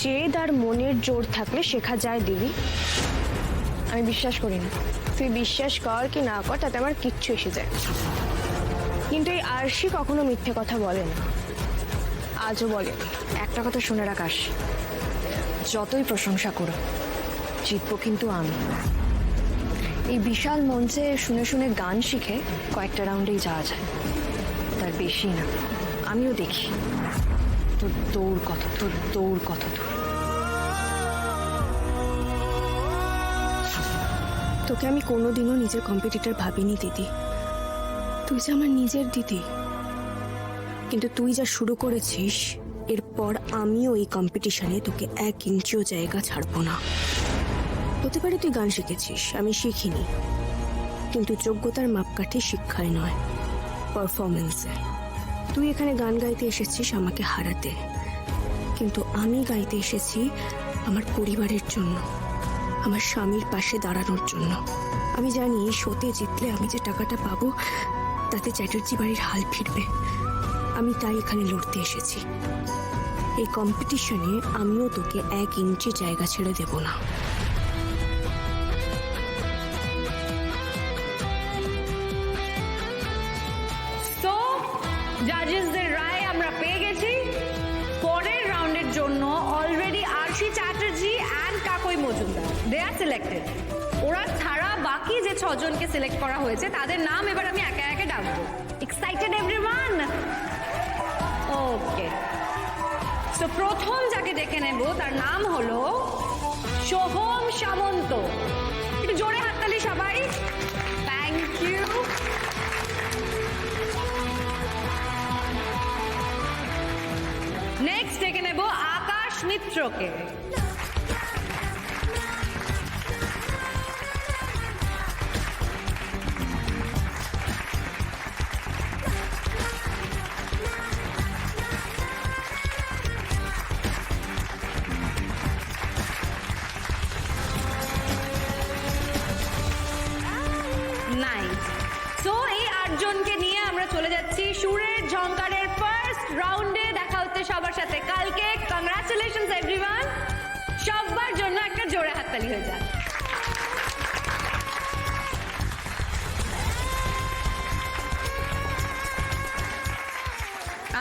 জেদ আর মনের জোর থাকলে শেখা যায় দিদি। আমি বিশ্বাস করি না, তুই বিশ্বাস কর কি না কর তাতে আমার কিচ্ছু এসে যায়, কিন্তু এই আরশি কখনো মিথ্যে কথা বলে না, আজও বলে। একটা কথা শুনে রাখ আরশি, যতই প্রশংসা করো জিতবো কিন্তু আমি। এই বিশাল মঞ্চে শুনে শুনে গান শিখে কয়েকটা রাউন্ডেই যাওয়া যায়, তার বেশি না। আমিও দেখি তোর দৌড় কত দূর। তোকে আমি কোনোদিনও নিজের কম্পিটিটর ভাবিনি দিদি, তুই যে আমার নিজের দিদি। কিন্তু তুই যা শুরু করেছিস, এরপর আমিও এই কম্পিটিশনে তোকে 1 ইঞ্চিও জায়গা ছাড়বো না। হতে পারে তুই গান শিখেছিস, আমি শিখিনি, কিন্তু যোগ্যতার মাপকাঠি শিক্ষায় নয়, পারফরমেন্সে। তুই এখানে গান গাইতে এসেছিস আমাকে হারাতে, কিন্তু আমি গাইতে এসেছি আমার পরিবারের জন্য, আমার স্বামীর পাশে দাঁড়ানোর জন্য। আমি জানি এই শোতে জিতলে আমি যে টাকাটা পাবো তাতে চ্যাটার্জি বাড়ির হাল ফিরবে। আমি তাই এখানে লড়তে এসেছি। এই কম্পিটিশনে আমিও তোকে 1 ইঞ্চি জায়গা ছেড়ে দেব না। তো জাজেসদের রায় আমরা পেয়ে গেছি। পরের রাউন্ডের জন্য অলরেডি আরশি চ্যাটার্জি অ্যান্ড কাকই মজুমদার দে আর সিলেক্টেড। ওরা ছাড়া বাকি যে 6 জনকে সিলেক্ট করা হয়েছে তাদের নাম এবার আমি একে একে ডাকবো। Excited everyone? ওকে, তো প্রথম যাকে ডেকে নেব তার নাম হলো সোহম সামন্ত। একটু জোরে হাততালি সবাই। Thank you. নেক্সট ডেকে নেব আকাশ মিত্রকে। নাইস। সো এই 8 জনকে নিয়ে আমরা চলে যাচ্ছি সুরের ঝংকারের ফার্স্ট রাউন্ডে। দেখা হচ্ছে সবার সাথে কালকে। Congratulations everyone. সবার জন্য একটা জোরে হাততালি হয়ে যাক।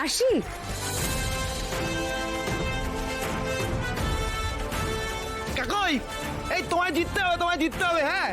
আরশি, কাকই, এই তোমায় জিততে হবে, হ্যাঁ।